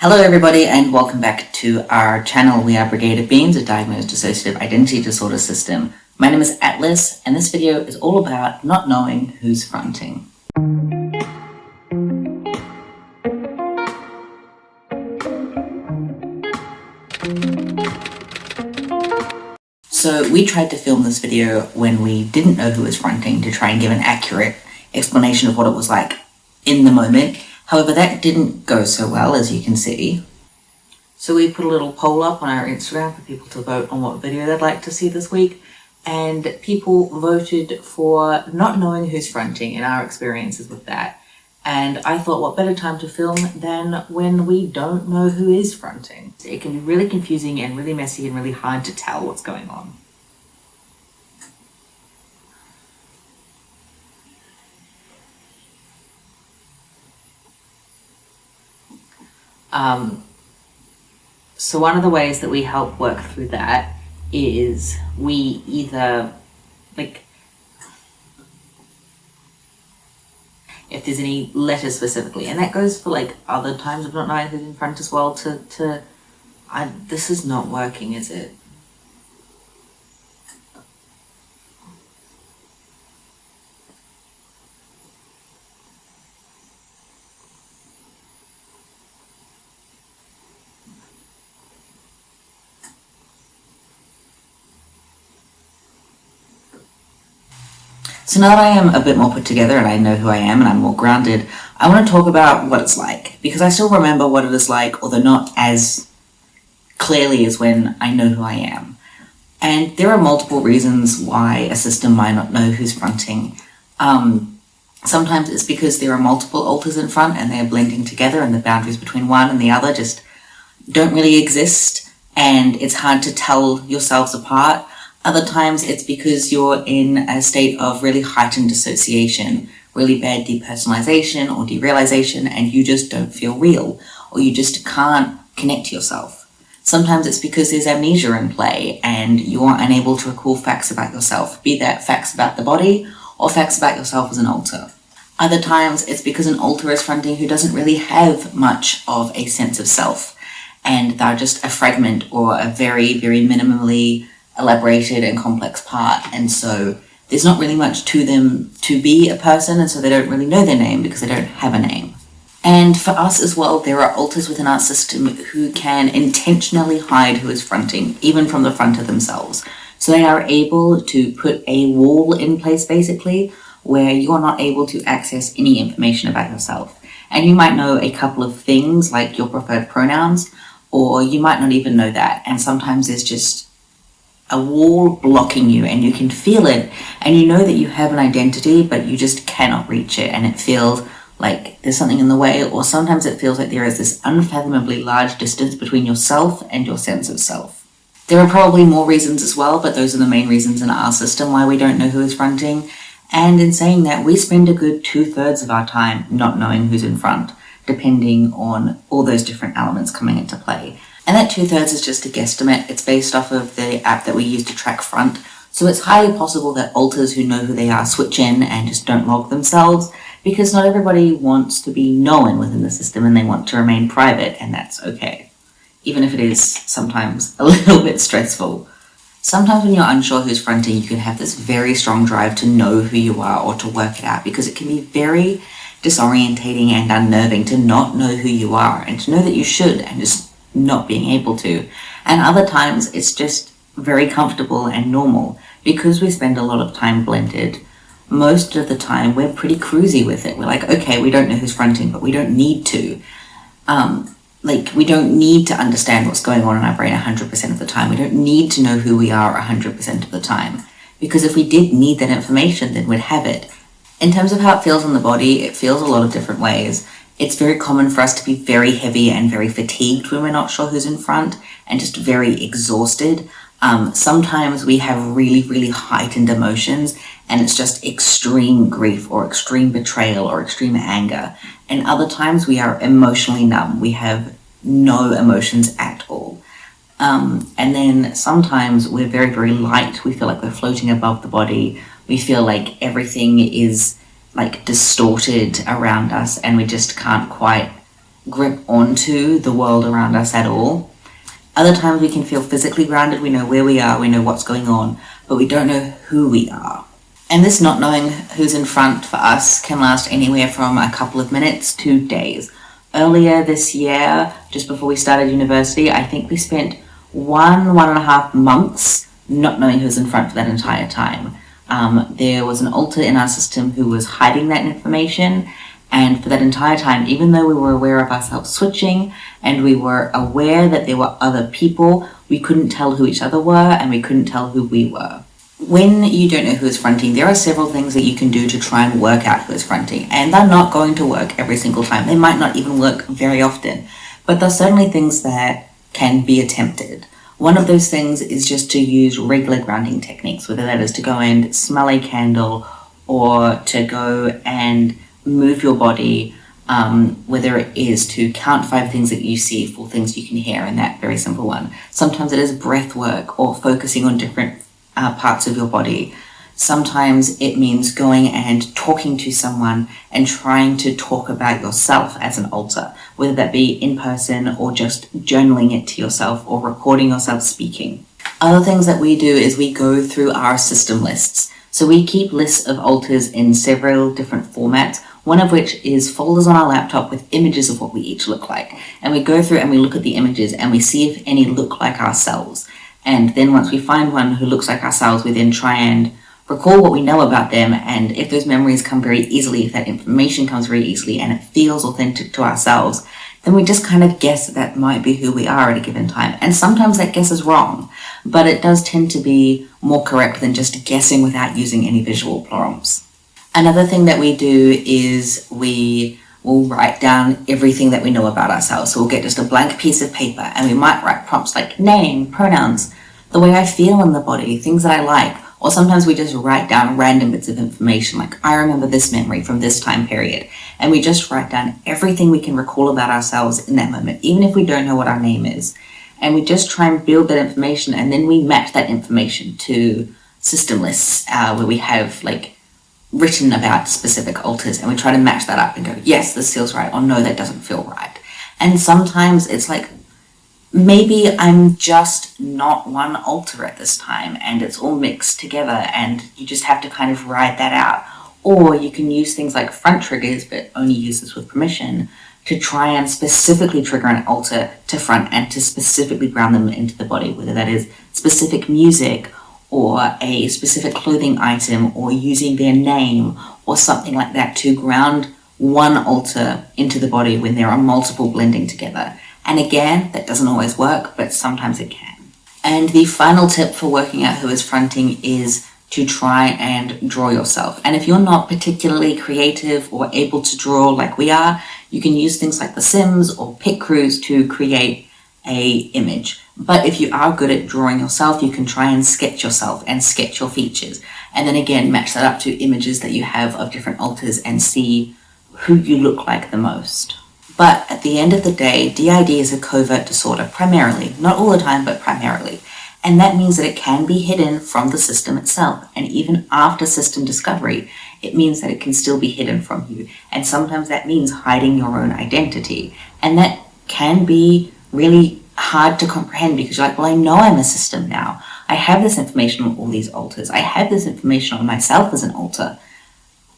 Hello everybody and welcome back to our channel. We are Brigade of Beings, a diagnosed dissociative identity disorder system. My name is Atlas and this video is all about not knowing who's fronting. So we tried to film this video when we didn't know who was fronting to try and give an accurate explanation of what it was like in the moment. However, that didn't go so well, as you can see. So we put a little poll up on our Instagram for people to vote on what video they'd like to see this week. And people voted for not knowing who's fronting and our experiences with that. And I thought, what better time to film than when we don't know who is fronting. It can be really confusing and really messy and really hard to tell what's going on. So one of the ways that we help work through that is we either, if there's any letters specifically, and that goes for other times of not knowing who's in front as well, this is not working, is it? So now that I am a bit more put together and I know who I am and I'm more grounded, I want to talk about what it's like, because I still remember what it is like, although not as clearly as when I know who I am. And there are multiple reasons why a system might not know who's fronting. Sometimes it's because there are multiple alters in front and they're blending together and the boundaries between one and the other just don't really exist and it's hard to tell yourselves apart. Other times it's because you're in a state of really heightened dissociation, really bad depersonalization or derealization, and you just don't feel real, or you just can't connect to yourself. Sometimes it's because there's amnesia in play and you are unable to recall facts about yourself, be that facts about the body or facts about yourself as an alter. Other times it's because an alter is fronting who doesn't really have much of a sense of self, and they're just a fragment or a very, very minimally elaborated and complex part, and so there's not really much to them to be a person, and so they don't really know their name because they don't have a name. And for us as well, there are alters within our system who can intentionally hide who is fronting, even from the front of themselves. So they are able to put a wall in place, basically, where you are not able to access any information about yourself. And you might know a couple of things, like your preferred pronouns, or you might not even know that. And sometimes there's just a wall blocking you and you can feel it and you know that you have an identity, but you just cannot reach it, and it feels like there's something in the way, or sometimes it feels like there is this unfathomably large distance between yourself and your sense of self. There are probably more reasons as well, but those are the main reasons in our system why we don't know who is fronting. And in saying that, we spend a good 2/3 of our time not knowing who's in front, depending on all those different elements coming into play. And that 2/3 is just a guesstimate. It's based off of the app that we use to track front. So it's highly possible that alters who know who they are switch in and just don't log themselves, because not everybody wants to be known within the system and they want to remain private, and that's okay, even if it is sometimes a little bit stressful. Sometimes when you're unsure who's fronting, you can have this very strong drive to know who you are or to work it out, because it can be very disorientating and unnerving to not know who you are and to know that you should and just not being able to. And other times it's just very comfortable and normal because we spend a lot of time blended. Most of the time we're pretty cruisy with it. We're like, okay, we don't know who's fronting, but we don't need to. We don't need to understand what's going on in our brain 100% of the time. We don't need to know who we are 100% of the time, because if we did need that information, then we'd have it. In terms of how it feels in the body, it feels a lot of different ways. It's very common for us to be very heavy and very fatigued when we're not sure who's in front, and just very exhausted. Sometimes we have really, really heightened emotions, and it's just extreme grief or extreme betrayal or extreme anger. And other times we are emotionally numb. We have no emotions at all. And then sometimes we're very, very light. We feel like we're floating above the body. We feel like everything is distorted around us and we just can't quite grip onto the world around us at all. Other times we can feel physically grounded, we know where we are, we know what's going on, but we don't know who we are. And this not knowing who's in front for us can last anywhere from a couple of minutes to days. Earlier this year, just before we started university, I think we spent 1.5 months not knowing who was in front for that entire time. There was an alter in our system who was hiding that information, and for that entire time, even though we were aware of ourselves switching and we were aware that there were other people, we couldn't tell who each other were and we couldn't tell who we were. When you don't know who is fronting, there are several things that you can do to try and work out who is fronting, and they're not going to work every single time. They might not even work very often, but there's certainly things that can be attempted. One of those things is just to use regular grounding techniques, whether that is to go and smell a candle or to go and move your body, whether it is to count 5 things that you see, 4 things you can hear, and that very simple one. Sometimes it is breath work or focusing on different parts of your body. Sometimes it means going and talking to someone and trying to talk about yourself as an alter, whether that be in person or just journaling it to yourself or recording yourself speaking. Other things that we do is we go through our system lists. So we keep lists of alters in several different formats, one of which is folders on our laptop with images of what we each look like. And we go through and we look at the images and we see if any look like ourselves. And then once we find one who looks like ourselves, we then try and recall what we know about them. And if those memories come very easily, if that information comes very easily and it feels authentic to ourselves, then we just kind of guess that might be who we are at a given time. And sometimes that guess is wrong, but it does tend to be more correct than just guessing without using any visual prompts. Another thing that we do is we will write down everything that we know about ourselves. So we'll get just a blank piece of paper and we might write prompts like name, pronouns, the way I feel in the body, things that I like. Or sometimes we just write down random bits of information like I remember this memory from this time period. And we just write down everything we can recall about ourselves in that moment, even if we don't know what our name is. And we just try and build that information, and then we match that information to system lists where we have like written about specific alters, and we try to match that up and go, yes, this feels right, or no, that doesn't feel right. And sometimes it's like, maybe I'm just not one alter at this time and it's all mixed together, and you just have to kind of ride that out. Or you can use things like front triggers, but only use this with permission, to try and specifically trigger an alter to front and to specifically ground them into the body, whether that is specific music or a specific clothing item or using their name or something like that to ground one alter into the body when there are multiple blending together. And again, that doesn't always work, but sometimes it can. And the final tip for working out who is fronting is to try and draw yourself. And if you're not particularly creative or able to draw like we are, you can use things like The Sims or Pit Crews to create a image. But if you are good at drawing yourself, you can try and sketch yourself and sketch your features. And then again, match that up to images that you have of different alters and see who you look like the most. But at the end of the day, DID is a covert disorder, primarily. Not all the time, but primarily. And that means that it can be hidden from the system itself. And even after system discovery, it means that it can still be hidden from you. And sometimes that means hiding your own identity. And that can be really hard to comprehend because you're like, well, I know I'm a system now. I have this information on all these alters. I have this information on myself as an alter,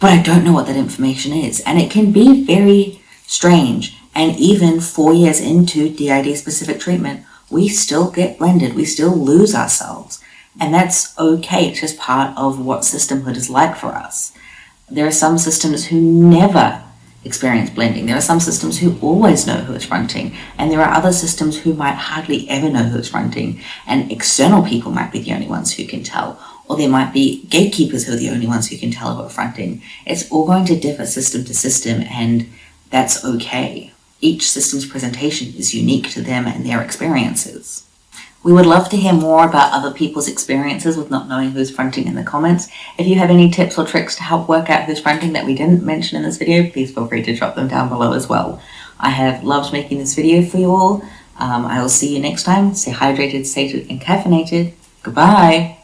but I don't know what that information is. And it can be very strange. And even 4 years into DID specific treatment, we still get blended. We still lose ourselves. And that's okay. It's just part of what systemhood is like for us. There are some systems who never experience blending. There are some systems who always know who is fronting. And there are other systems who might hardly ever know who is fronting. And external people might be the only ones who can tell. Or there might be gatekeepers who are the only ones who can tell who are fronting. It's all going to differ system to system, and that's okay. Each system's presentation is unique to them and their experiences. We would love to hear more about other people's experiences with not knowing who's fronting in the comments. If you have any tips or tricks to help work out who's fronting that we didn't mention in this video, please feel free to drop them down below as well. I have loved making this video for you all. I will see you next time. Stay hydrated, sated, and caffeinated. Goodbye.